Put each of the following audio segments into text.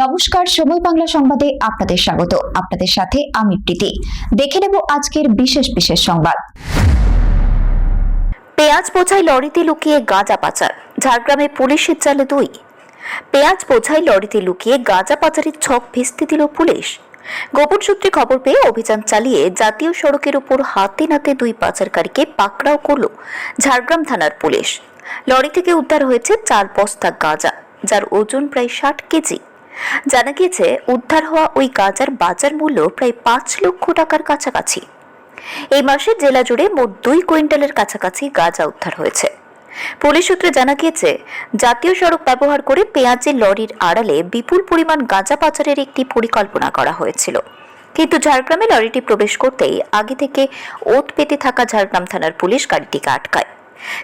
নমস্কার, সময় বাংলা সংবাদে আপনাদের স্বাগত। আপনাদের সাথে আমি প্রীতি। দেখে নেব আজকের বিশেষ সংবাদ। পেঁয়াজ বোঝাই লরিতে লুকিয়ে গাঁজা পাচার, ঝাড়গ্রামে পুলিশের জালে 2। পেঁয়াজ বোঝাই লরিতে লুকিয়ে গাঁজা পাচারের ছক ভেস্তে দিল পুলিশ। গোপন সূত্রে খবর পেয়ে অভিযান চালিয়ে জাতীয় সড়কের উপর হাতে নাতে 2 পাচারকারীকে পাকড়াও করল ঝাড়গ্রাম থানার পুলিশ। লরি থেকে উদ্ধার হয়েছে 4 বস্তা গাঁজা, যার ওজন প্রায় 60 কেজি। জানা গিয়েছে উদ্ধার হওয়া ওই গাঁজার বাজার মূল্য প্রায় 5 লক্ষ টাকার কাছাকাছি। এই মাসে জেলা জুড়ে মোট 2 কুইন্টালের কাছাকাছি গাঁজা উদ্ধার হয়েছে। পুলিশ সূত্রে জানা গিয়েছে, জাতীয় সড়ক ব্যবহার করে পেঁয়াজের লরির আড়ালে বিপুল পরিমাণ গাঁজা পাচারের একটি পরিকল্পনা করা হয়েছিল। কিন্তু ঝাড়গ্রামে লরিটি প্রবেশ করতেই আগে থেকে ওত পেতে থাকা ঝাড়গ্রাম থানার পুলিশ গাড়িটিকে আটকায়।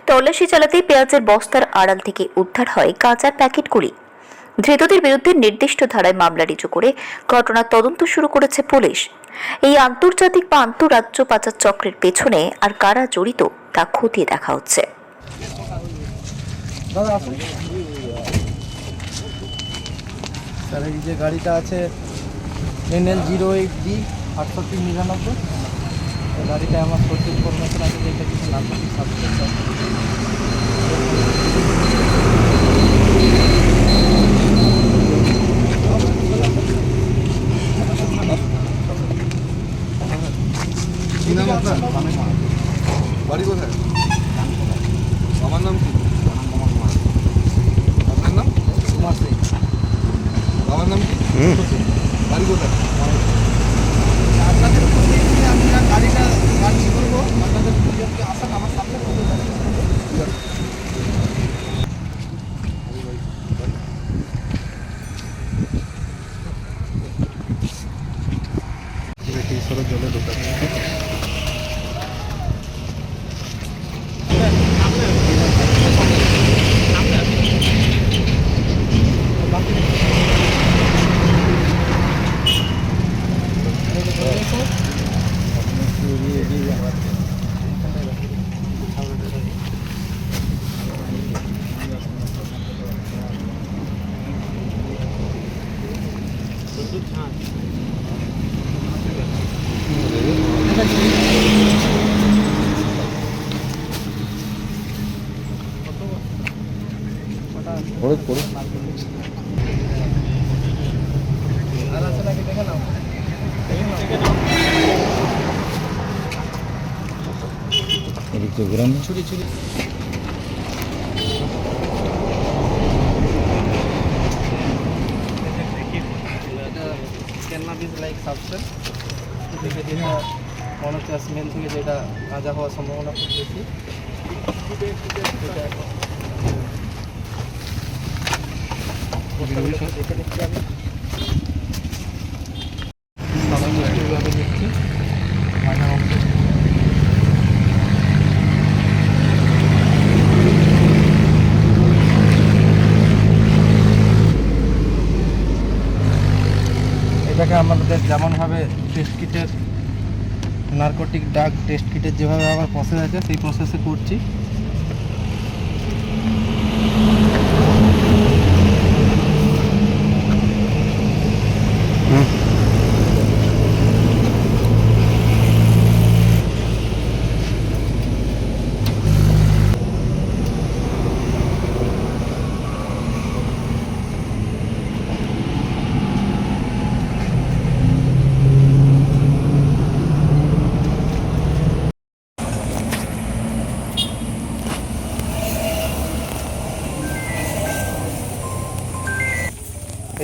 তল্লাশি চালাতেই পেঁয়াজের বস্তার আড়াল থেকে উদ্ধার হয় গাঁজার প্যাকেটগুলি। ধৃতদের বিরুদ্ধে নির্দিষ্ট ধারায় মামলা রুজু করে ঘটনার তদন্ত শুরু করেছে পুলিশ। এই আন্তর্জাতিক বা আন্তঃরাজ্য পাচার চক্রের পেছনে আর কারা জড়িত তা খতিয়ে দেখা হচ্ছে। এই যে গাড়িটা আছে NL08D 6899, এই গাড়িটা আমার সঠিক ইনফরমেশন আছে যে এটা কিছু নার্কোটিক সাবস্টেন্স আছে। কি নাম আপনার? বাড়ি কোথায়? আমার নাম কি? আপনার নাম? কুমার সিং। আমার নাম কি? বাড়ি কোথায়? আপনাদের আমি গাড়িটা গাড়ি করবো, আপনাদের দুজনকে আসেন আমার সামনে করতে জলে ঢোকা ছুরি ছুরি ক্যানাবিস লাইক সাবস্টেন্স থেকে যেটা মনে হচ্ছে স্মেল থেকে যেটা গাঁজা হওয়ার সম্ভাবনা খুব বেশি। দেখে নিচ্ছি আমি সবাই নিশ্চয়ভাবে নিচ্ছি মাঝে মধ্যে এটাকে আমাদের যেমনভাবে টেস্ট কিটের নার্কোটিক ড্রাগ টেস্ট কিটের যেভাবে আমার প্রসেস আছে সেই প্রসেসে করছি।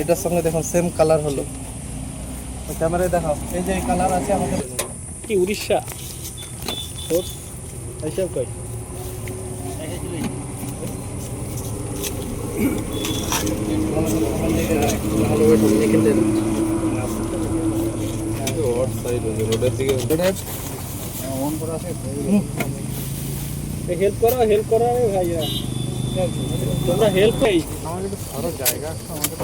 এটার সঙ্গে দেখুন সেম কালার হলো, ক্যামেরায় দেখাও। এই যে কালার আছে আমাদের কি উড়িষ্যা তোর এইসব কই হেল্প করো ভাইয়া, তোমরা হেল্প পাই আমাদের একটু ভালো জায়গা আমাদের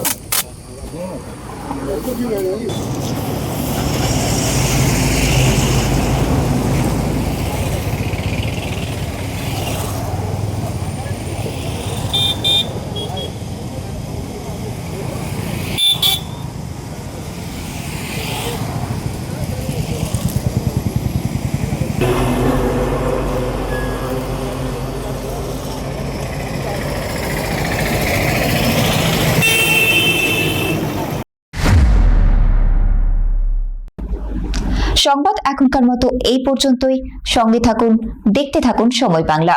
সংবাদ এখনকার মতো এই পর্যন্তই। সঙ্গে থাকুন, দেখতে থাকুন সময় বাংলা।